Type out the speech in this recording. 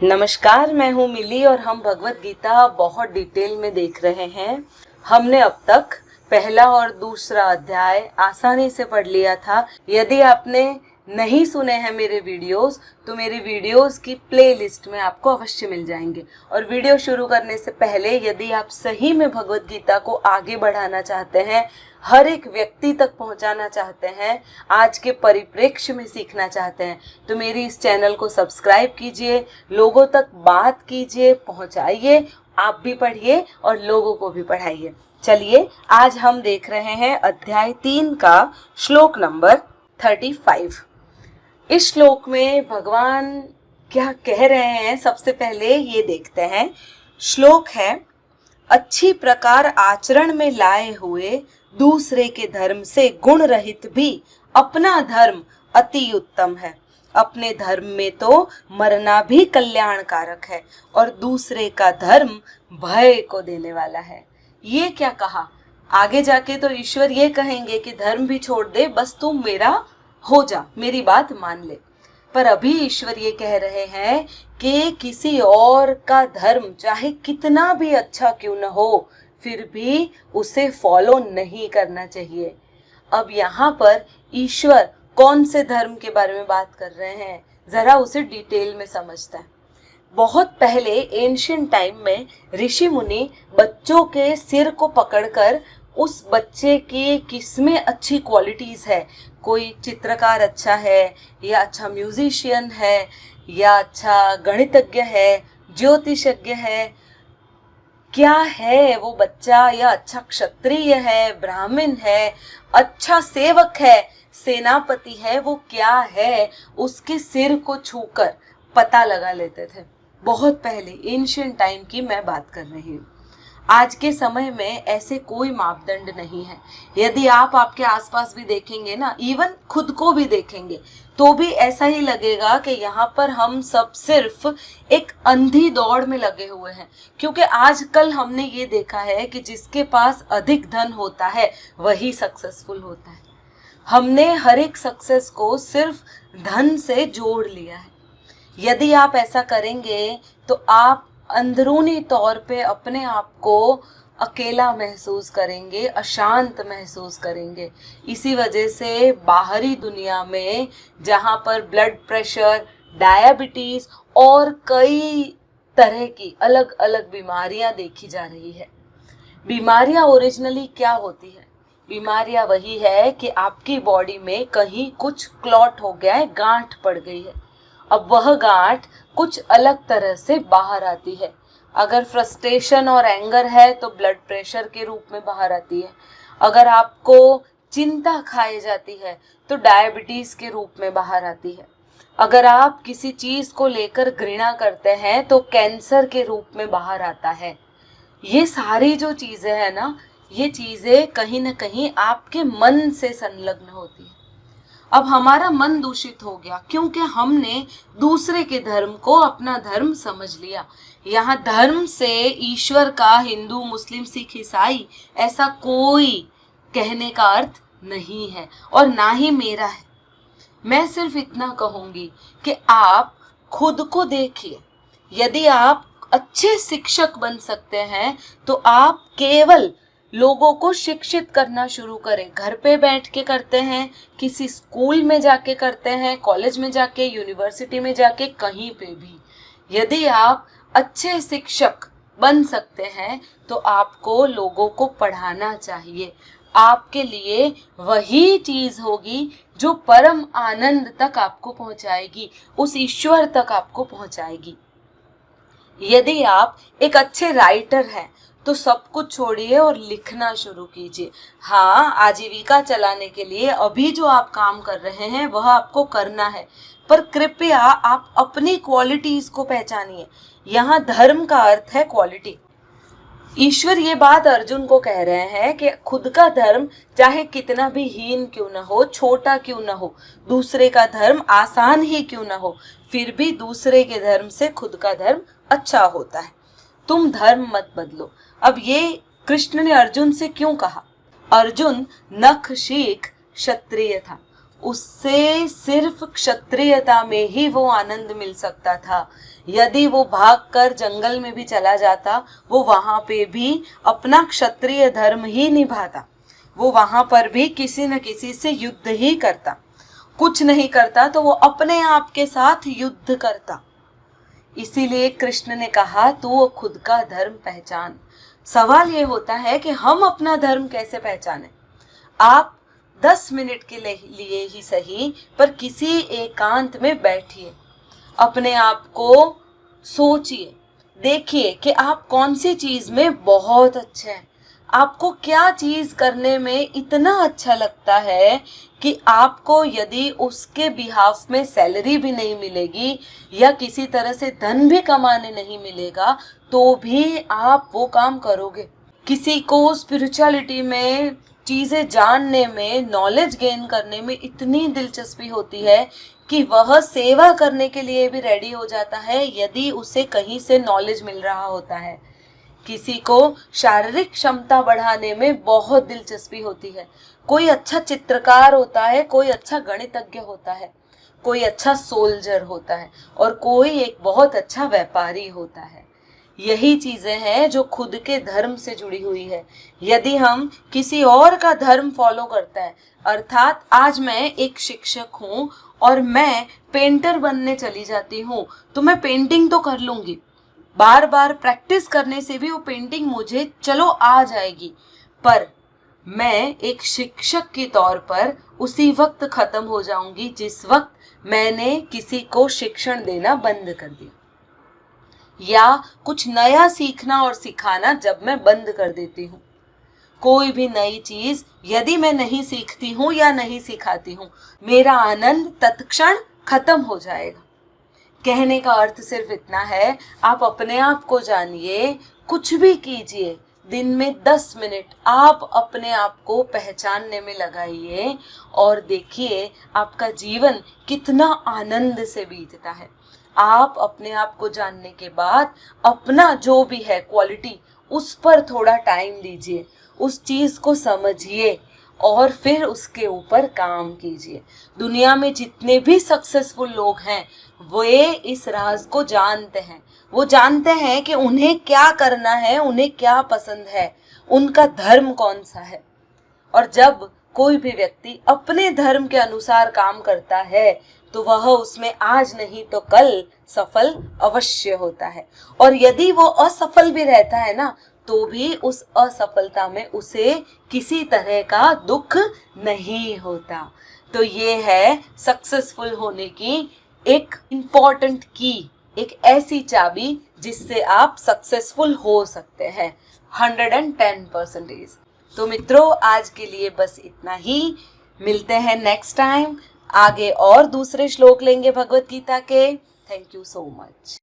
नमस्कार, मैं हूँ मिली और हम भगवत गीता बहुत डिटेल में देख रहे हैं। हमने अब तक पहला और दूसरा अध्याय आसानी से पढ़ लिया था। यदि आपने नहीं सुने हैं मेरे वीडियोस तो मेरे वीडियोस की प्लेलिस्ट में आपको अवश्य मिल जाएंगे। और वीडियो शुरू करने से पहले यदि आप सही में भगवत गीता को आगे बढ़ाना चाहते हैं, हर एक व्यक्ति तक पहुंचाना चाहते हैं, आज के परिप्रेक्ष्य में सीखना चाहते हैं, तो मेरी इस चैनल को सब्सक्राइब कीजिए, लोगों तक बात कीजिए, पहुंचाइए, आप भी पढ़िए और लोगों को भी पढ़ाइए। चलिए, आज हम देख रहे हैं अध्याय 3 का श्लोक नंबर 35। इस श्लोक में भगवान क्या कह रहे हैं, सबसे पहले ये देखते हैं। श्लोक है, अच्छी प्रकार आचरण में लाए हुए दूसरे के धर्म से गुण रहित भी अपना धर्म अति उत्तम है। अपने धर्म में तो मरना भी कल्याणकारक है और दूसरे का धर्म भय को देने वाला है। ये क्या कहा? आगे जाके तो ईश्वर ये कहेंगे कि धर्म भी छोड़ दे, बस तू मेरा हो जा, मेरी बात मान ले। पर अभी ईश्वर ये कह रहे हैं कि किसी और का धर्म चाहे कितना भी अच्छा क्यों न हो, फिर भी उसे फॉलो नहीं करना चाहिए। अब यहाँ पर ईश्वर कौन से धर्म के बारे में बात कर रहे हैं, जरा उसे डिटेल में समझते हैं। बहुत पहले एंशिएंट टाइम में ऋषि मुनि बच्चों के सिर को पकड़कर उस बच्चे की किसमें अच्छी क्वालिटीज है, कोई चित्रकार अच्छा है या अच्छा म्यूजिशियन है या अच्छा गणितज्ञ है, ज्योतिषज्ञ है, क्या है वो बच्चा, या अच्छा क्षत्रिय है, ब्राह्मण है, अच्छा सेवक है, सेनापति है, वो क्या है, उसके सिर को छूकर पता लगा लेते थे। बहुत पहले एंशिएंट टाइम की मैं बात कर रही हूँ। आज के समय में ऐसे कोई मापदंड नहीं है। यदि आप आपके आसपास भी देखेंगे ना, इवन खुद को भी देखेंगे, तो भी ऐसा ही लगेगा कि यहाँ पर हम सब सिर्फ एक अंधी दौड़ में लगे हुए हैं। क्योंकि आजकल हमने ये देखा है कि जिसके पास अधिक धन होता है वही सक्सेसफुल होता है। हमने हर एक सक्सेस को सिर्फ धन से जोड़ लिया है। यदि आप ऐसा करेंगे तो आप अंदरूनी तौर पे अपने आप को अकेला महसूस करेंगे, अशांत महसूस करेंगे। इसी वजह से बाहरी दुनिया में जहाँ पर ब्लड प्रेशर, डायबिटीज और कई तरह की अलग अलग बीमारियां देखी जा रही है। बीमारियां ओरिजिनली क्या होती है? बीमारियां वही है कि आपकी बॉडी में कहीं कुछ क्लॉट हो गया है, गांठ पड़ गई है। अब वह गांठ कुछ अलग तरह से बाहर आती है। अगर फ्रस्ट्रेशन और एंगर है तो ब्लड प्रेशर के रूप में बाहर आती है। अगर आपको चिंता खाई जाती है तो डायबिटीज के रूप में बाहर आती है। अगर आप किसी चीज को लेकर घृणा करते हैं तो कैंसर के रूप में बाहर आता है। ये सारी जो चीजें हैं ना, ये चीजें कहीं ना कहीं आपके मन से संलग्न होती है। अब हमारा मन दूषित हो गया क्योंकि हमने दूसरे के धर्म को अपना धर्म समझ लिया। यहाँ धर्म से ईश्वर का हिंदू, मुस्लिम, सिख, ईसाई ऐसा कोई कहने का अर्थ नहीं है और ना ही मेरा है। मैं सिर्फ इतना कहूंगी कि आप खुद को देखिए। यदि आप अच्छे शिक्षक बन सकते हैं तो आप केवल लोगों को शिक्षित करना शुरू करें। घर पे बैठ के करते हैं, किसी स्कूल में जाके करते हैं, कॉलेज में जाके, यूनिवर्सिटी में जाके, कहीं पे भी। यदि आप अच्छे शिक्षक बन सकते हैं तो आपको लोगों को पढ़ाना चाहिए। आपके लिए वही चीज होगी जो परम आनंद तक आपको पहुंचाएगी, उस ईश्वर तक आपको पहुंचाएगी। यदि आप एक अच्छे राइटर हैं तो सब कुछ छोड़िए और लिखना शुरू कीजिए। हाँ, आजीविका चलाने के लिए अभी जो आप काम कर रहे हैं वह आपको करना है, पर कृपया आप अपनी क्वालिटीज को पहचानिए। यहाँ धर्म का अर्थ है क्वालिटी। ईश्वर ये बात अर्जुन को कह रहे हैं कि खुद का धर्म चाहे कितना भी हीन क्यों न हो, छोटा क्यों न हो, दूसरे का धर्म आसान ही क्यों न हो, फिर भी दूसरे के धर्म से खुद का धर्म अच्छा होता है। तुम धर्म मत बदलो। अब ये कृष्ण ने अर्जुन से क्यों कहा? अर्जुन नख शीख क्षत्रिय था। उससे सिर्फ क्षत्रियता में ही वो आनंद मिल सकता था। यदि वो भागकर जंगल में भी चला जाता, वो वहां पे भी अपना क्षत्रिय धर्म ही निभाता, वो वहां पर भी किसी न किसी से युद्ध ही करता। कुछ नहीं करता तो वो अपने आप के साथ युद्ध करता। इसीलिए कृष्ण ने कहा तू खुद का धर्म पहचान। सवाल ये होता है कि हम अपना धर्म कैसे पहचाने। आप 10 मिनट के लिए ही सही, पर किसी एकांत में बैठिए, अपने आप को सोचिए, देखिए कि आप कौन सी चीज में बहुत अच्छे हैं, आपको क्या चीज करने में इतना अच्छा लगता है कि आपको यदि उसके बिहाफ में सैलरी भी नहीं मिलेगी या किसी तरह से धन भी कमाने नहीं मिलेगा तो भी आप वो काम करोगे। किसी को स्पिरिचुअलिटी में चीजें जानने में, नॉलेज गेन करने में इतनी दिलचस्पी होती है कि वह सेवा करने के लिए भी रेडी हो जाता है यदि उसे कहीं से नॉलेज मिल रहा होता है। किसी को शारीरिक क्षमता बढ़ाने में बहुत दिलचस्पी होती है। कोई अच्छा चित्रकार होता है, कोई अच्छा गणितज्ञ होता है, कोई अच्छा सोल्जर होता है और कोई एक बहुत अच्छा व्यापारी होता है। यही चीजें हैं जो खुद के धर्म से जुड़ी हुई है। यदि हम किसी और का धर्म फॉलो करते हैं, अर्थात आज मैं एक शिक्षक हूँ और मैं पेंटर बनने चली जाती हूँ, तो मैं पेंटिंग तो कर लूंगी, बार बार प्रैक्टिस करने से भी वो पेंटिंग मुझे चलो आ जाएगी, पर मैं एक शिक्षक के तौर पर उसी वक्त खत्म हो जाऊंगी जिस वक्त मैंने किसी को शिक्षण देना बंद कर दिया, या कुछ नया सीखना और सिखाना जब मैं बंद कर देती हूँ। कोई भी नई चीज यदि मैं नहीं सीखती हूँ या नहीं सिखाती हूँ, मेरा आनंद तत्क्षण खत्म हो जाएगा। कहने का अर्थ सिर्फ इतना है, आप अपने आप को जानिए, कुछ भी कीजिए, दिन में 10 मिनट आप अपने आप को पहचानने में लगाइए और देखिए आपका जीवन कितना आनंद से बीतता है। आप अपने आप को जानने के बाद अपना जो भी है क्वालिटी, उस पर थोड़ा टाइम दीजिए, उस चीज को समझिए और फिर उसके ऊपर काम कीजिए। दुनिया में जितने भी सक्सेसफुल लोग हैं वे इस राज को जानते हैं। वो जानते हैं कि उन्हें क्या करना है, उन्हें क्या पसंद है, उनका धर्म कौन सा है। और जब कोई भी व्यक्ति अपने धर्म के अनुसार काम करता है तो वह उसमें आज नहीं तो कल सफल अवश्य होता है। और यदि वो असफल भी रहता है ना, तो भी उस असफलता में उसे किसी तरह का दुख नहीं होता। तो ये है सक्सेसफुल होने की एक इम्पॉर्टेंट की, एक ऐसी चाबी जिससे आप सक्सेसफुल हो सकते हैं 110%। तो मित्रों, आज के लिए बस इतना ही। मिलते हैं नेक्स्ट टाइम। आगे और दूसरे श्लोक लेंगे भगवत गीता के। Thank you so much.